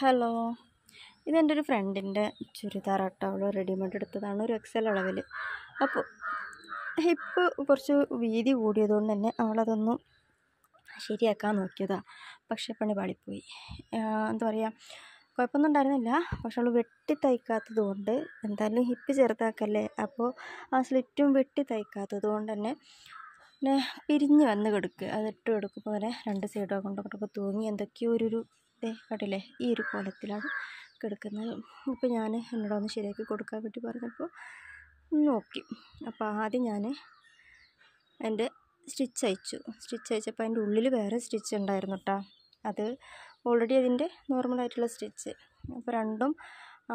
Hello, ഇതെൻ്റെ ഒരു ഫ്രണ്ടിൻ്റെ ചുരിദാറാട്ടോ. അവൾ റെഡിമെയ്ഡ് എടുത്തതാണ്, ഒരു എക്സൽ അളവിൽ. അപ്പോൾ ഹിപ്പ് കുറച്ച് വീതി കൂടിയതുകൊണ്ട് തന്നെ അവളതൊന്നും ശരിയാക്കാൻ നോക്കിയതാണ്. പക്ഷേ പണി പാളിപ്പോയി. എന്താ പറയുക, കുഴപ്പമൊന്നും ഉണ്ടായിരുന്നില്ല. പക്ഷെ അവൾ വെട്ടി തയ്ക്കാത്തത് കൊണ്ട്, എന്തായാലും ഹിപ്പ് ചെറുതാക്കല്ലേ, അപ്പോൾ ആ സ്ലിറ്റും വെട്ടി തയ്ക്കാത്തത് കൊണ്ട് തന്നെ പിന്നെ പിരിഞ്ഞ് വന്ന് കിടക്കുക. അതിട്ട് കൊടുക്കുമ്പോൾ അങ്ങനെ രണ്ട് സൈഡോ കൊണ്ടൊക്കെ തൂങ്ങി എന്തൊക്കെയോ ഒരു കണ്ടില്ലേ, ഈ ഒരു കോലത്തിലാണ് കിടക്കുന്നത്. ഇപ്പോൾ ഞാൻ എന്നോടൊന്ന് ശരിയാക്കി കൊടുക്കാൻ വേണ്ടി പറഞ്ഞപ്പോൾ നോക്കി. അപ്പോൾ ആദ്യം ഞാൻ എൻ്റെ സ്റ്റിച്ച് അയച്ചപ്പോൾ അതിൻ്റെ ഉള്ളിൽ വേറെ സ്റ്റിച്ച് ഉണ്ടായിരുന്നു കേട്ടോ. അത് ഓൾറെഡി അതിൻ്റെ നോർമലായിട്ടുള്ള സ്റ്റിച്ച്. അപ്പോൾ രണ്ടും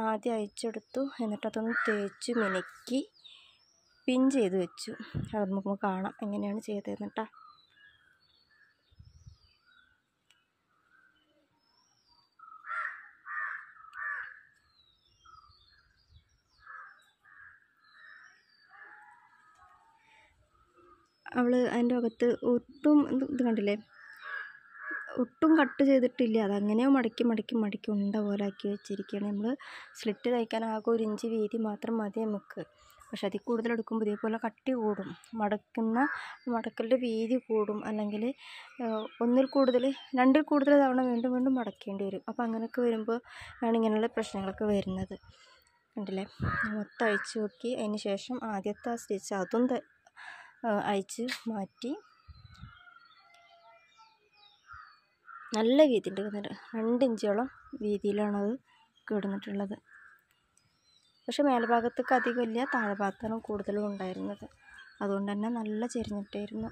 ആദ്യം അയച്ചെടുത്തു. എന്നിട്ടതൊന്ന് തേച്ച് മിനുക്കി പിൻ ചെയ്ത് വെച്ചു. അത് നമുക്ക് കാണാം എങ്ങനെയാണ് ചെയ്തതെന്ന് കേട്ടോ. അവൾ അതിൻ്റെ അകത്ത് ഒട്ടും ഇത് കണ്ടില്ലേ, ഒട്ടും കട്ട് ചെയ്തിട്ടില്ല. അതങ്ങനെയോ മടക്കി ഉണ്ട പോലെ ആക്കി വെച്ചിരിക്കുകയാണ്. നമ്മൾ സ്ലിറ്റ് തയ്ക്കാൻ ആകെ 1 ഇഞ്ച് വീതി മാത്രം മതി നമുക്ക്. പക്ഷെ അതിൽ കൂടുതൽ എടുക്കുമ്പോൾ ഇതേപോലെ കട്ടി കൂടും, മടക്കലിൻ്റെ വീതി കൂടും. അല്ലെങ്കിൽ രണ്ടിൽ കൂടുതൽ തവണ വീണ്ടും മടക്കേണ്ടി വരും. അപ്പോൾ അങ്ങനെയൊക്കെ വരുമ്പോൾ ആണ് ഇങ്ങനെയുള്ള പ്രശ്നങ്ങളൊക്കെ വരുന്നത്. കണ്ടില്ലേ, മൊത്തം അഴിച്ച് നോക്കി. അതിന് ശേഷം ആദ്യത്തെ ആ സ്റ്റിച്ച് അതും അഴിച്ച് മാറ്റി. നല്ല വീതി ഉണ്ട്, 2 ഇഞ്ചോളം വീതിയിലാണത് കിടന്നിട്ടുള്ളത്. പക്ഷെ മേൽഭാഗത്തേക്ക് അധികമില്ല, താഴെ ഭാഗത്താണ് കൂടുതലും ഉണ്ടായിരുന്നത്. അതുകൊണ്ട് തന്നെ നല്ല ചെരിഞ്ഞിട്ടായിരുന്നു.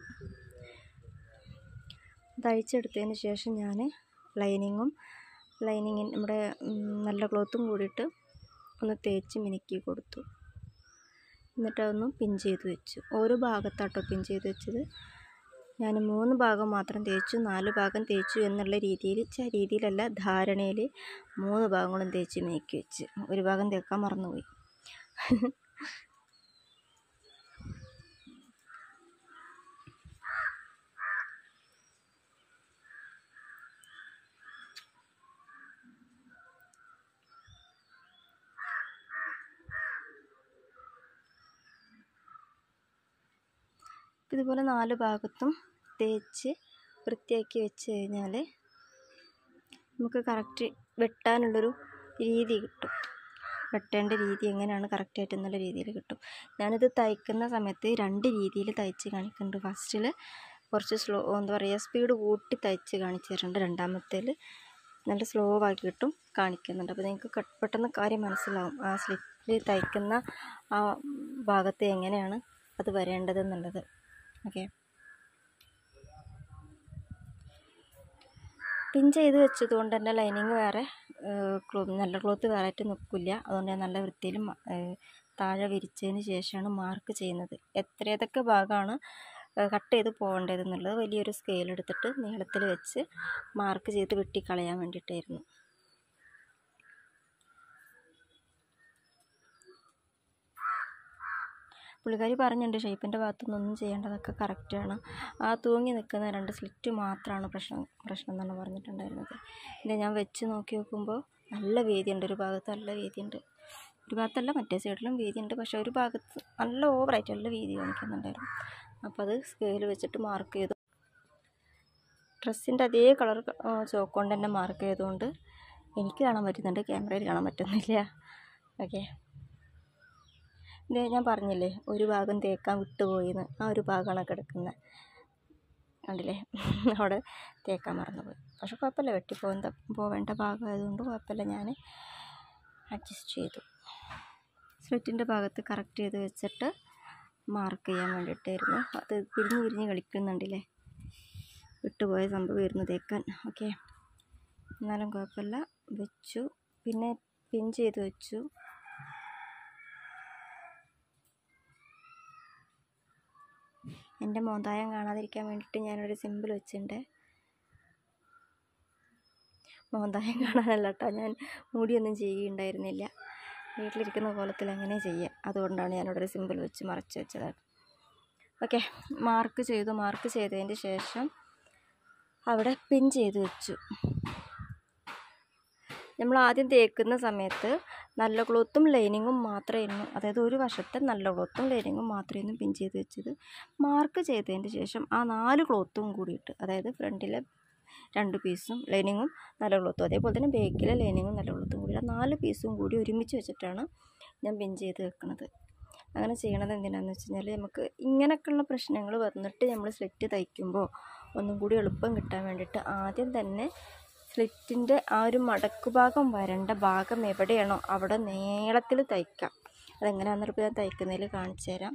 തയ്ച്ചെടുത്തതിന് ശേഷം ഞാൻ ലൈനിങ്ങിന് നമ്മുടെ നല്ല ക്ലോത്തും കൂടിയിട്ട് ഒന്ന് തേച്ച് മിനുക്കി കൊടുത്തു. എന്നിട്ടതൊന്ന് പിൻ ചെയ്ത് വെച്ചു. ഓരോ ഭാഗത്താട്ടോ പിൻ ചെയ്ത് വെച്ചത്. ഞാൻ 3 ഭാഗം മാത്രം തേച്ചു, 4 ഭാഗം തേച്ചു എന്നുള്ള രീതിയിലല്ല, ധാരണയിൽ 3 ഭാഗങ്ങളും തേച്ച് മിനുക്കി വെച്ച്. ഒരു ഭാഗം തേക്കാൻ മറന്നുപോയി. ഇതുപോലെ 4 ഭാഗത്തും തേച്ച് വൃത്തിയാക്കി വെച്ച് കഴിഞ്ഞാൽ നമുക്ക് കറക്റ്റ് വെട്ടാനുള്ളൊരു രീതി കിട്ടും. വെട്ടേണ്ട രീതി എങ്ങനെയാണ് കറക്റ്റായിട്ട് എന്നുള്ള രീതിയിൽ കിട്ടും. ഞാനിത് തയ്ക്കുന്ന സമയത്ത് 2 രീതിയിൽ തയ്ച്ച് കാണിക്കുന്നുണ്ട്. ഫസ്റ്റിൽ കുറച്ച് സ്പീഡ് കൂട്ടി തയ്ച്ച് കാണിച്ചു തരുന്നുണ്ട്. രണ്ടാമത്തേൽ നല്ല സ്ലോ ആക്കിയിട്ടും കാണിക്കുന്നുണ്ട്. അപ്പോൾ നിങ്ങൾക്ക് പെട്ടെന്ന് കാര്യം മനസ്സിലാവും, ആ സ്ലിറ്റിൽ തയ്ക്കുന്ന ആ ഭാഗത്ത് എങ്ങനെയാണ് അത് വരേണ്ടതെന്നുള്ളത്. ഓക്കെ, പിൻ ചെയ്ത് വെച്ചത് കൊണ്ട് തന്നെ ലൈനിങ് വേറെ, നല്ല ക്ലോത്ത് വേറെ ആയിട്ട് നിൽക്കില്ല. അതുകൊണ്ട് ഞാൻ നല്ല വൃത്തിയിൽ താഴെ വിരിച്ചതിന് ശേഷമാണ് മാർക്ക് ചെയ്യുന്നത്. ഏതൊക്കെ ഭാഗമാണ് കട്ട് ചെയ്ത് പോകേണ്ടതെന്നുള്ളത് വലിയൊരു സ്കെയിൽ എടുത്തിട്ട് നീളത്തിൽ വെച്ച് മാർക്ക് ചെയ്ത് വെട്ടിക്കളയാൻ വേണ്ടിയിട്ടായിരുന്നു. പുള്ളിക്കാരി പറഞ്ഞിട്ടുണ്ട് ഷേപ്പിൻ്റെ ഭാഗത്തുനിന്നൊന്നും ചെയ്യേണ്ടതൊക്കെ കറക്റ്റാണ്, ആ തൂങ്ങി നിൽക്കുന്ന 2 സ്ലിറ്റ് മാത്രമാണ് പ്രശ്നം എന്നാണ് പറഞ്ഞിട്ടുണ്ടായിരുന്നത്. പിന്നെ ഞാൻ വെച്ച് നോക്കുമ്പോൾ നല്ല വീതിയുണ്ട്, ഒരു ഭാഗത്ത് നല്ല വീതിയുണ്ട്. ഒരു ഭാഗത്തല്ല, മറ്റേ സൈഡിലും വീതിയുണ്ട്. പക്ഷേ ഒരു ഭാഗത്ത് നല്ല ഓവറായിട്ട് നല്ല വീതി കാണിക്കുന്നുണ്ടായിരുന്നു. അപ്പോൾ അത് സ്കെയിൽ വെച്ചിട്ട് മാർക്ക് ചെയ്തു. ഡ്രസ്സിൻ്റെ അതേ കളർ ചോക്ക് കൊണ്ട് തന്നെ മാർക്ക് ചെയ്തുകൊണ്ട് എനിക്ക് കാണാൻ പറ്റുന്നുണ്ട്, ക്യാമറയിൽ കാണാൻ പറ്റുന്നില്ല. ഓക്കെ, ഇത് ഞാൻ പറഞ്ഞില്ലേ ഒരു ഭാഗം തേക്കാൻ വിട്ടുപോയിന്ന്, ആ ഒരു ഭാഗമാണ് കിടക്കുന്നത്. കണ്ടില്ലേ, അവിടെ തേക്കാൻ മറന്നുപോയി. പക്ഷെ കുഴപ്പമില്ല, പോവേണ്ട ഭാഗമായതുകൊണ്ട് കുഴപ്പമില്ല, ഞാൻ അഡ്ജസ്റ്റ് ചെയ്തു. സ്ലിറ്റിൻ്റെ ഭാഗത്ത് കറക്റ്റ് ചെയ്ത് വെച്ചിട്ട് മാർക്ക് ചെയ്യാൻ വേണ്ടിയിട്ടായിരുന്നു. അത് പിരിഞ്ഞ് കളിക്കുന്നുണ്ടല്ലേ, വിട്ടുപോയ സംഭവമായിരുന്നു തേക്കാൻ. ഓക്കെ, എന്നാലും കുഴപ്പമില്ല, വെച്ചു. പിന്നെ പിൻ ചെയ്ത് വെച്ചു. എൻ്റെ മോന്തായം കാണാതിരിക്കാൻ വേണ്ടിയിട്ട് ഞാനൊരു സിമ്പിൾ വെച്ചിട്ടുണ്ട്. മോന്തായം കാണാനല്ല കേട്ടോ, ഞാൻ മുടിയൊന്നും ചെയ്യുകയുണ്ടായിരുന്നില്ല, വീട്ടിലിരിക്കുന്ന കോലത്തിൽ അങ്ങനെ ചെയ്യുക. അതുകൊണ്ടാണ് ഞാനിവിടെ ഒരു സിമ്പിൾ വെച്ച് മറച്ച് വെച്ചതാണ്. ഓക്കെ, മാർക്ക് ചെയ്തതിന് ശേഷം അവിടെ പിൻ ചെയ്ത് വെച്ചു. നമ്മൾ ആദ്യം തേക്കുന്ന സമയത്ത് നല്ല ക്ലോത്തും ലൈനിങ്ങും മാത്രമായിരുന്നു, അതായത് ഒരു വശത്തെ നല്ല ക്ലോത്തും ലൈനിങ്ങും മാത്രമായിരുന്നു പിൻ ചെയ്ത് വെച്ചത്. മാർക്ക് ചെയ്തതിന് ശേഷം ആ 4 ക്ലോത്തും കൂടിയിട്ട്, അതായത് ഫ്രണ്ടിലെ 2 പീസും ലൈനിങ്ങും നല്ല ക്ലോത്തും, അതേപോലെ തന്നെ ബാക്കിലെ ലൈനിങ്ങും നല്ല ക്ലോത്തും കൂടി 4 പീസും കൂടി ഒരുമിച്ച് വെച്ചിട്ടാണ് ഞാൻ പിൻ ചെയ്ത് വെക്കുന്നത്. അങ്ങനെ ചെയ്യണത് എന്തിനാണെന്ന് വെച്ച് കഴിഞ്ഞാൽ, നമുക്ക് ഇങ്ങനെയൊക്കെയുള്ള പ്രശ്നങ്ങൾ വന്നിട്ട് നമ്മൾ സ്ലിറ്റ് തയ്ക്കുമ്പോൾ ഒന്നും കൂടി എളുപ്പം കിട്ടാൻ വേണ്ടിയിട്ട് ആദ്യം തന്നെ സ്ലിറ്റിൻ്റെ ആ ഒരു മടക്ക് ഭാഗം വരേണ്ട ഭാഗം എവിടെയാണോ അവിടെ നീളത്തിൽ തയ്ക്കാം. അതെങ്ങനെയാണെന്നിപ്പോൾ ഞാൻ തയ്ക്കുന്നതിൽ കാണിച്ചു തരാം.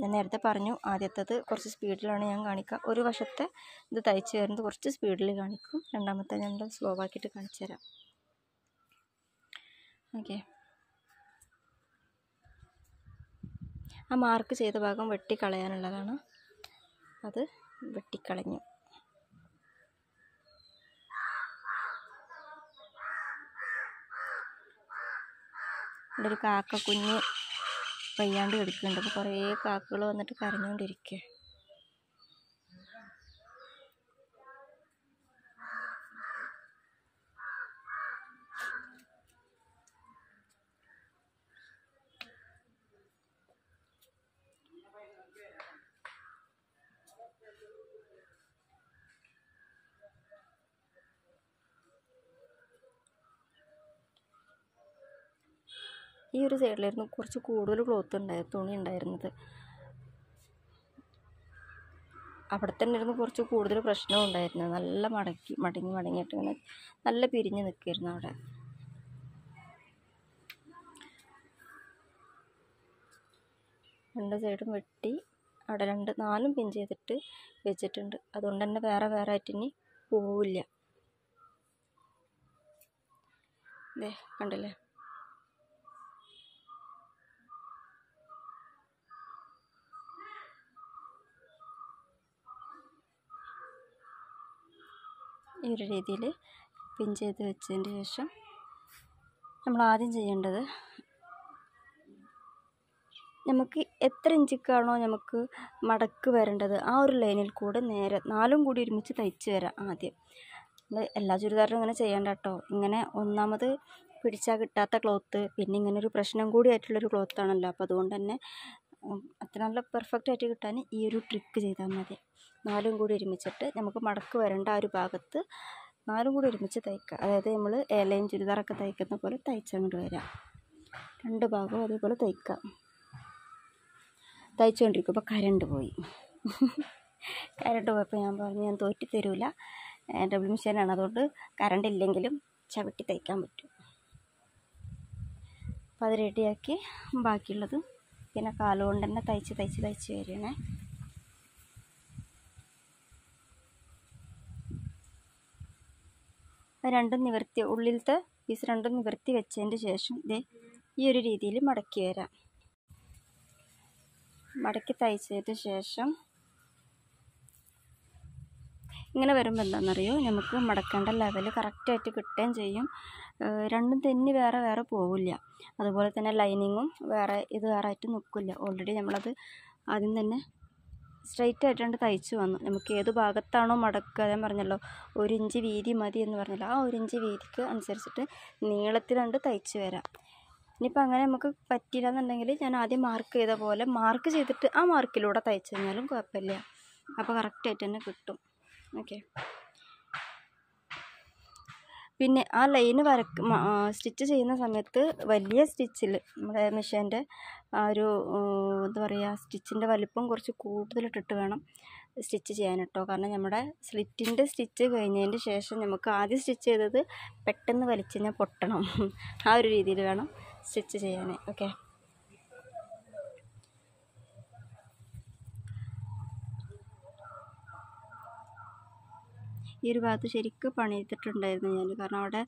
ഞാൻ നേരത്തെ പറഞ്ഞു, ആദ്യത്തേത് കുറച്ച് സ്പീഡിലാണ് ഞാൻ കാണിക്കുക. ഒരു വശത്തെ ഇത് തയ്ച്ച് വരുന്നത് കുറച്ച് സ്പീഡിൽ കാണിക്കും, രണ്ടാമത്തെ ഞാൻ സ്ലോ ആക്കിയിട്ട് കാണിച്ചു തരാം. ഓക്കെ, ആ മാർക്ക് ചെയ്ത ഭാഗം വെട്ടിക്കളയാനുള്ളതാണ്, അത് വെട്ടിക്കളഞ്ഞു. ഇവിടെ ഒരു കാക്ക കുഞ്ഞ് വയ്യാണ്ട് കിടക്കുന്നുണ്ട്. അപ്പോൾ കുറേ കാക്കകൾ വന്നിട്ട് കരഞ്ഞുകൊണ്ടിരിക്കുക. ഈ ഒരു സൈഡിലായിരുന്നു കുറച്ച് കൂടുതൽ ക്ലോത്ത് തുണി ഉണ്ടായിരുന്നത്. അവിടെ തന്നെ ഇരുന്ന് കുറച്ച് കൂടുതൽ പ്രശ്നവും ഉണ്ടായിരുന്നു. നല്ല മടങ്ങിയിട്ട് ഇങ്ങനെ നല്ല പിരിഞ്ഞ് നിൽക്കുമായിരുന്നു അവിടെ. രണ്ട് സൈഡും വെട്ടി അവിടെ 4 പിൻ ചെയ്തിട്ട് വെച്ചിട്ടുണ്ട്. അതുകൊണ്ട് തന്നെ വേറെ ആയിട്ട് ഇനി പോവില്ല. ദേ കണ്ടില്ലേ, ഈ ഒരു രീതിയിൽ പിൻ ചെയ്ത് വെച്ചതിന് ശേഷം നമ്മൾ ആദ്യം ചെയ്യേണ്ടത്, നമുക്ക് എത്ര ഇഞ്ചിക്കാണോ നമുക്ക് മടക്ക് വരേണ്ടത് ആ ഒരു ലൈനിൽ കൂടെ നേരെ 4 കൂടി ഒരുമിച്ച് തയ്ച്ച് വരാം. ആദ്യം എല്ലാ ചുരിദാറിലും ഇങ്ങനെ ചെയ്യേണ്ട കേട്ടോ. ഇങ്ങനെ ഒന്നാമത് പിടിച്ചാൽ കിട്ടാത്ത ക്ലോത്ത്, പിന്നെ ഇങ്ങനെ ഒരു പ്രശ്നം കൂടി ആയിട്ടുള്ളൊരു ക്ലോത്താണല്ലോ. അപ്പോൾ അതുകൊണ്ട് തന്നെ അത്ര നല്ല പെർഫെക്റ്റ് ആയിട്ട് കിട്ടാൻ ഈ ഒരു ട്രിക്ക് ചെയ്താൽ മതി. 4 കൂടി ഒരുമിച്ചിട്ട് നമുക്ക് മടക്ക് വരേണ്ട ആ ഒരു ഭാഗത്ത് 4 കൂടി ഒരുമിച്ച് തയ്ക്കുക. അതായത് നമ്മൾ ലൈൻ ചുരിദാറൊക്കെ തയ്ക്കുന്ന പോലെ തയ്ച്ചങ്ങോട്ട് വരാം. 2 ഭാഗവും അതേപോലെ തയ്ക്കുക. തയ്ച്ചുകൊണ്ടിരിക്കുമ്പോൾ കരണ്ട് പോയി. കരണ്ട് പോയപ്പോൾ ഞാൻ പറഞ്ഞു, ഞാൻ തോറ്റി തരൂല, ഡബിൾ മെഷീനാണ്, അതുകൊണ്ട് കറണ്ട് ഇല്ലെങ്കിലും ചവിട്ടി തയ്ക്കാൻ പറ്റും. അപ്പോൾ അത് റെഡിയാക്കി ബാക്കിയുള്ളത് പിന്നെ കാലുകൊണ്ട് തന്നെ തയ്ച്ച് വരണേ. രണ്ടും നിവർത്തി, ഉള്ളിലത്തെ പീസ് രണ്ടും നിവർത്തി വെച്ചതിൻ്റെ ശേഷം ഇത് ഈ ഒരു രീതിയിൽ മടക്കി വരാം. മടക്കി തയ്ച്ചതിന് ശേഷം ഇങ്ങനെ വരുമ്പോൾ എന്താണെന്നറിയോ, നമുക്ക് മടക്കേണ്ട ലെവൽ കറക്റ്റായിട്ട് കിട്ടുകയും ചെയ്യും. രണ്ടും തെന്നി വേറെ പോവില്ല. അതുപോലെ തന്നെ ലൈനിങ്ങും വേറെ ആയിട്ട് നിൽക്കില്ല. ഓൾറെഡി നമ്മളത് ആദ്യം തന്നെ സ്ട്രൈറ്റ് ആയിട്ടാണ്ട് തയ്ച്ച് വന്നു. നമുക്ക് ഏത് ഭാഗത്താണോ മടക്കുക, ഞാൻ പറഞ്ഞല്ലോ 1 ഇഞ്ച് വീതി മതി എന്ന് പറഞ്ഞല്ലോ, ആ 1 ഇഞ്ച് വീതിക്ക് അനുസരിച്ചിട്ട് നീളത്തിലാണ്ട് തയ്ച്ച് വരാം. ഇനിയിപ്പോൾ അങ്ങനെ നമുക്ക് പറ്റില്ല എന്നുണ്ടെങ്കിൽ ഞാൻ ആദ്യം മാർക്ക് ചെയ്ത പോലെ മാർക്ക് ചെയ്തിട്ട് ആ മാർക്കിലൂടെ തയ്ച്ച് കഴിഞ്ഞാലും കുഴപ്പമില്ല. അപ്പോൾ കറക്റ്റായിട്ട് തന്നെ കിട്ടും. ഓക്കെ, പിന്നെ ആ ലൈന് സ്റ്റിച്ച് ചെയ്യുന്ന സമയത്ത് വലിയ സ്റ്റിച്ചിൽ നമ്മുടെ മെഷീൻ്റെ ആ ഒരു എന്താ പറയുക, സ്റ്റിച്ചിൻ്റെ വലിപ്പം കുറച്ച് കൂടുതലിട്ടിട്ട് വേണം സ്റ്റിച്ച് ചെയ്യാൻ കേട്ടോ. കാരണം നമ്മുടെ സ്ലിറ്റിൻ്റെ സ്റ്റിച്ച് കഴിഞ്ഞതിൻ്റെ ശേഷം നമുക്ക് ആദ്യം സ്റ്റിച്ച് ചെയ്തത് പെട്ടെന്ന് വലിച്ചു കഴിഞ്ഞാൽ പൊട്ടണം. ആ ഒരു രീതിയിൽ വേണം സ്റ്റിച്ച് ചെയ്യാൻ. ഓക്കെ, ഈ ഒരു ഭാഗത്ത് ശരിക്കും പണിയെടുത്തിട്ടുണ്ടായിരുന്നു ഞാൻ. കാരണം അവിടെ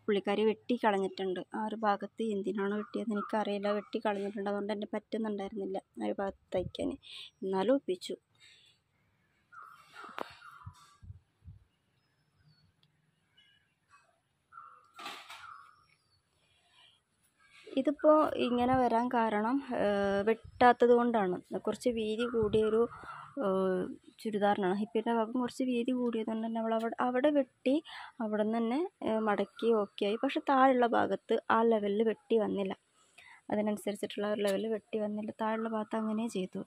പുള്ളിക്കാരി വെട്ടി കളഞ്ഞിട്ടുണ്ട്. ആ ഒരു ഭാഗത്ത് എന്തിനാണോ വെട്ടിയതെന്ന് എനിക്കറിയില്ല, വെട്ടി കളഞ്ഞിട്ടുണ്ട്. അതുകൊണ്ട് തന്നെ പറ്റുന്നുണ്ടായിരുന്നില്ല ആ ഒരു ഭാഗത്ത് തയ്ക്കാൻ. എന്നാലും ഒപ്പിച്ചു. ഇതിപ്പോൾ ഇങ്ങനെ വരാൻ കാരണം വെട്ടാത്തത് കൊണ്ടാണ്. കുറച്ച് വീതി കൂടിയൊരു ചുരിദാറിനാണ്. ഹിപ്പിൻ്റെ ഭാഗം കുറച്ച് വീതി കൂടിയതുകൊണ്ട് തന്നെ അവൾ അവിടെ വെട്ടി, അവിടെ നിന്ന് തന്നെ മടക്കി ഓക്കെ ആയി. പക്ഷെ താഴെയുള്ള ഭാഗത്ത് ആ ലെവലിൽ വെട്ടി വന്നില്ല, അതിനനുസരിച്ചിട്ടുള്ള ഒരു ലെവലിൽ വെട്ടി വന്നില്ല. താഴെയുള്ള ഭാഗത്ത് അങ്ങനെ ചെയ്തു,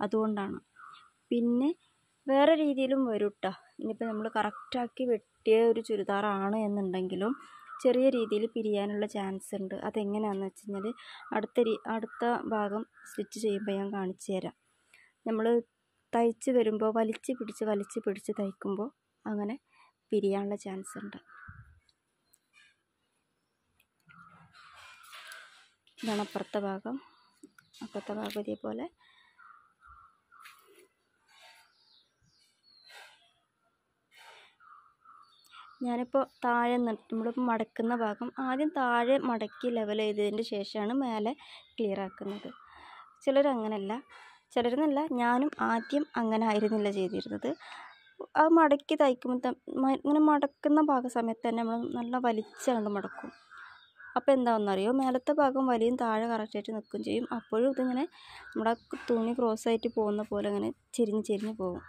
അതുകൊണ്ടാണ്. പിന്നെ വേറെ രീതിയിലും വരും കേട്ടോ. ഇനിയിപ്പോൾ നമ്മൾ കറക്റ്റാക്കി വെട്ടിയ ഒരു ചുരിദാറാണ് എന്നുണ്ടെങ്കിലും ചെറിയ രീതിയിൽ പിരിയാനുള്ള ചാൻസ് ഉണ്ട്. അതെങ്ങനെയാണെന്ന് വെച്ച് കഴിഞ്ഞാൽ അടുത്ത ഭാഗം സ്റ്റിച്ച് ചെയ്യുമ്പോൾ ഞാൻ കാണിച്ചു തരാം. നമ്മൾ തയ്ച്ച് വരുമ്പോൾ വലിച്ച് പിടിച്ച് തയ്ക്കുമ്പോൾ അങ്ങനെ പിരിയാനുള്ള ചാൻസ് ഉണ്ട്. ഇതാണ് അപ്പുറത്തെ ഭാഗം ഇതേപോലെ ഞാനിപ്പോൾ താഴെ നമ്മളിപ്പോൾ മടക്കുന്ന ഭാഗം ആദ്യം താഴെ മടക്കി ലെവൽ ചെയ്തതിന് ശേഷമാണ് മേലെ ക്ലിയർ ആക്കുന്നത്. ചിലരങ്ങനല്ല, ചിലരെന്നല്ല, ഞാനും ആദ്യം അങ്ങനെ ആയിരുന്നില്ല ചെയ്തിരുന്നത്. ആ മടക്കി തയ്ക്കുമ്പോൾ ഇങ്ങനെ മടക്കുന്ന സമയത്ത് തന്നെ നമ്മൾ നല്ല വലിച്ചുകൊണ്ട് മടക്കും. അപ്പോൾ എന്താണെന്നറിയോ, മേലത്തെ ഭാഗം വലിയും താഴെ കറക്റ്റായിട്ട് നിൽക്കുകയും ചെയ്യും. അപ്പോഴും ഇതിങ്ങനെ നമ്മുടെ തുണി ക്രോസായിട്ട് പോകുന്ന പോലെ ഇങ്ങനെ ചെരിഞ്ഞ് പോകും.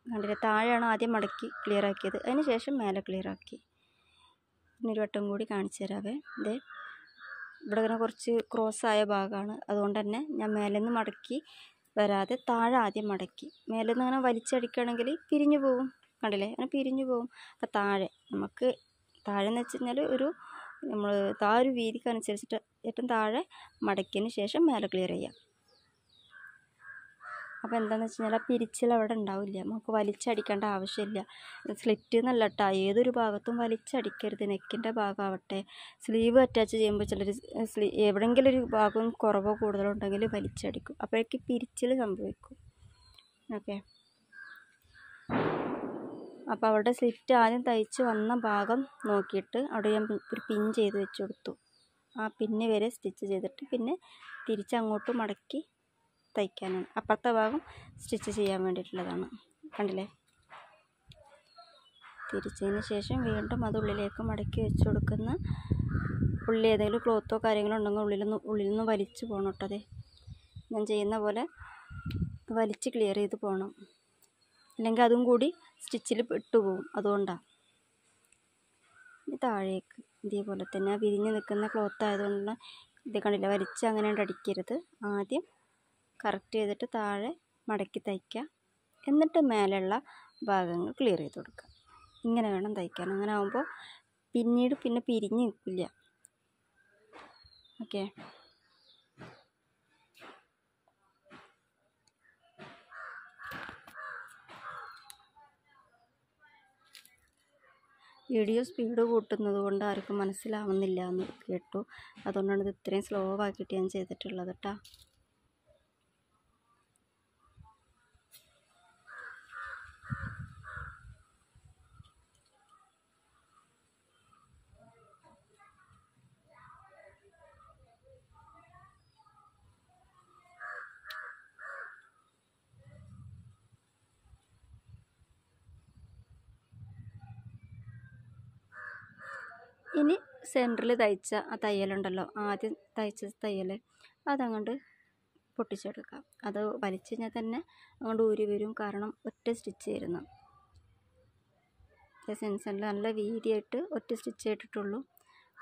കണ്ടില്ലേ, താഴെയാണ് ആദ്യം മടക്കി ക്ലിയർ ആക്കിയത്, അതിന് ശേഷം മേലെ ക്ലിയർ ആക്കി. ഇന്നൊരു വട്ടം കൂടി കാണിച്ചു തരാവേ. ഇതേ ഇവിടെ ഇങ്ങനെ കുറച്ച് ക്രോസായ ഭാഗമാണ്, അതുകൊണ്ട് തന്നെ ഞാൻ മേലെ നിന്ന് മടക്കി വരാതെ താഴെ ആദ്യം മടക്കി. മേലെ നിന്ന് അങ്ങനെ വലിച്ചടിക്കുകയാണെങ്കിൽ പിരിഞ്ഞു പോകും, കണ്ടില്ലേ, അങ്ങനെ പിരിഞ്ഞു പോകും. അപ്പോൾ നമുക്ക് താഴെ എന്ന് വെച്ച് കഴിഞ്ഞാൽ നമ്മൾ ഒരു വീതിക്കനുസരിച്ചിട്ട് ഏറ്റവും താഴെ മടക്കിയതിന് ശേഷം മേലെ ക്ലിയർ ചെയ്യാം. അപ്പോൾ എന്താണെന്ന് വെച്ച് കഴിഞ്ഞാൽ ആ പിരിച്ചിൽ അവിടെ ഉണ്ടാവില്ല, നമുക്ക് വലിച്ചടിക്കേണ്ട ആവശ്യമില്ല. സ്ലിറ്റ് എന്നല്ല കേട്ടോ, ഏതൊരു ഭാഗത്തും വലിച്ചടിക്കരുത്. നെക്കിൻ്റെ ഭാഗമാവട്ടെ, സ്ലീവ് അറ്റാച്ച് ചെയ്യുമ്പോൾ ചിലർ എവിടെയെങ്കിലും ഒരു ഭാഗം കുറവോ കൂടുതലോ ഉണ്ടെങ്കിൽ വലിച്ചടിക്കും, അപ്പോഴേക്ക് പിരിച്ചിൽ സംഭവിക്കും. ഓക്കെ, അപ്പോൾ അവിടെ സ്ലിറ്റ് ആദ്യം തയ്ച്ച് വന്ന ഭാഗം നോക്കിയിട്ട് അവിടെ ഞാൻ ഒരു പിൻ ചെയ്ത് വെച്ച് കൊടുത്തു. ആ പിന്ന് വരെ സ്റ്റിച്ച് ചെയ്തിട്ട് പിന്നെ തിരിച്ചങ്ങോട്ട് മടക്കി തയ്ക്കാനാണ്. അപ്പുറത്തെ ഭാഗം സ്റ്റിച്ച് ചെയ്യാൻ വേണ്ടിയിട്ടുള്ളതാണ്, കണ്ടില്ലേ. തിരിച്ചതിന് ശേഷം വീണ്ടും അത് ഉള്ളിലേക്ക് മടക്കി വെച്ച് കൊടുക്കുന്ന ഉള്ളിൽ ഏതെങ്കിലും ക്ലോത്തോ കാര്യങ്ങളോ ഉണ്ടെങ്കിൽ ഉള്ളിൽ നിന്ന് വലിച്ച് പോകണം കേട്ടോ. അതെ ഞാൻ ചെയ്യുന്ന പോലെ വലിച്ച് ക്ലിയർ ചെയ്ത് പോകണം, അല്ലെങ്കിൽ അതും കൂടി സ്റ്റിച്ചിൽ പെട്ടുപോകും. അതുകൊണ്ടാണ്. താഴേക്ക് ഇതേപോലെ തന്നെ ആ വിരിഞ്ഞ് നിൽക്കുന്ന ക്ലോത്ത് ആയതുകൊണ്ട് ഇത് കണ്ടില്ല, വലിച്ച് അങ്ങനെ അടിക്കരുത്. ആദ്യം കറക്റ്റ് ചെയ്തിട്ട് താഴെ മടക്കി തയ്ക്കുക, എന്നിട്ട് മേലെയുള്ള ഭാഗങ്ങൾ ക്ലിയർ ചെയ്ത് കൊടുക്കുക. ഇങ്ങനെ വേണം തയ്ക്കാൻ. അങ്ങനെ ആകുമ്പോൾ പിന്നീട് പിരിഞ്ഞ് നിൽക്കില്ല. ഓക്കെ, വീഡിയോ സ്പീഡ് കൂട്ടുന്നത് കൊണ്ട് ആർക്കും മനസ്സിലാവുന്നില്ല എന്ന് കേട്ടു. അതുകൊണ്ടാണ് ഇത് ഇത്രയും സ്ലോ ആക്കിയിട്ട് ഞാൻ ചെയ്തിട്ടുള്ളത് കേട്ടോ. ഇനി സെൻറ്ററിൽ തയ്ച്ച ആ തയ്യലുണ്ടല്ലോ, ആദ്യം തയ്ച്ച തയ്യൽ, അതങ്ങോട്ട് പൊട്ടിച്ചെടുക്കാം. അത് വലിച്ചു കഴിഞ്ഞാൽ തന്നെ അങ്ങോട്ട് ഊരി വരും, കാരണം ഒറ്റ സ്റ്റിച്ച് ആയിരുന്നു. സെൻറ്ററിൽ നല്ല വീതിയായിട്ട് ഒറ്റ സ്റ്റിച്ച് ഇട്ടിട്ടുള്ളൂ,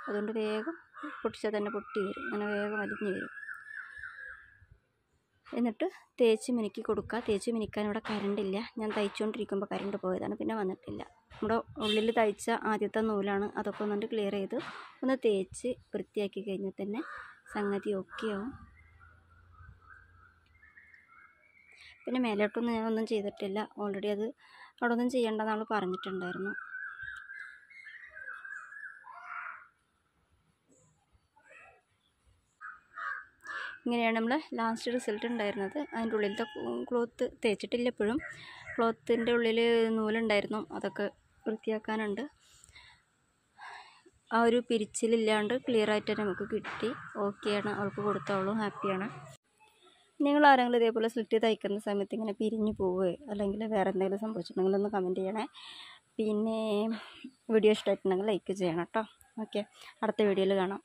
അതുകൊണ്ട് വേഗം പൊട്ടിച്ചാൽ തന്നെ പൊട്ടി വരും, അങ്ങനെ വേഗം വലിഞ്ഞു വരും. എന്നിട്ട് തേച്ച് മിനുക്കി കൊടുക്കുക. തേച്ച് മിനുക്കാൻ ഇവിടെ കറണ്ടില്ല, ഞാൻ തയ്ച്ചുകൊണ്ടിരിക്കുമ്പോൾ കറണ്ട് പോയതാണ്, പിന്നെ വന്നിട്ടില്ല. നമ്മുടെ ഉള്ളിൽ തയ്ച്ച ആദ്യത്തെ നൂലാണ്, അതൊക്കെ ഒന്നുകൊണ്ട് ക്ലിയർ ചെയ്ത് ഒന്ന് തേച്ച് വൃത്തിയാക്കി കഴിഞ്ഞാൽ തന്നെ സംഗതി ഓക്കെ ആവും. പിന്നെ മേലോട്ടൊന്നും ഞാനൊന്നും ചെയ്തിട്ടില്ല, ഓൾറെഡി അത് അവിടെ ഒന്നും ചെയ്യേണ്ടെന്ന് ആൾ പറഞ്ഞിട്ടുണ്ടായിരുന്നു. ഇങ്ങനെയാണ് നമ്മൾ ലാസ്റ്റ് റിസൾട്ട് ഉണ്ടായിരുന്നത്. അതിൻ്റെ ഉള്ളിലത്തെ ക്ലോത്ത് തേച്ചിട്ടില്ല ഇപ്പോഴും. ക്ലോത്തിൻ്റെ ഉള്ളിൽ നൂലുണ്ടായിരുന്നു, അതൊക്കെ വൃത്തിയാക്കാനുണ്ട്. ആ ഒരു പിരിച്ചിലില്ലാണ്ട് ക്ലിയർ ആയിട്ട് നമുക്ക് കിട്ടി. ഓക്കെയാണ്, അവൾക്ക് കൊടുത്തോളും, ഹാപ്പിയാണ്. നിങ്ങൾ ആരെങ്കിലും ഇതേപോലെ സ്ലിറ്റ് തയ്ക്കുന്ന സമയത്ത് ഇങ്ങനെ പിരിഞ്ഞു പോവുകയോ അല്ലെങ്കിൽ വേറെ എന്തെങ്കിലും സംഭവിച്ചിട്ടുണ്ടെങ്കിൽ ഒന്ന് കമൻറ്റ് ചെയ്യണേ. പിന്നെ വീഡിയോ ഇഷ്ടമായിട്ടുണ്ടെങ്കിൽ ലൈക്ക് ചെയ്യണം കേട്ടോ. ഓക്കെ, അടുത്ത വീഡിയോയിൽ കാണാം.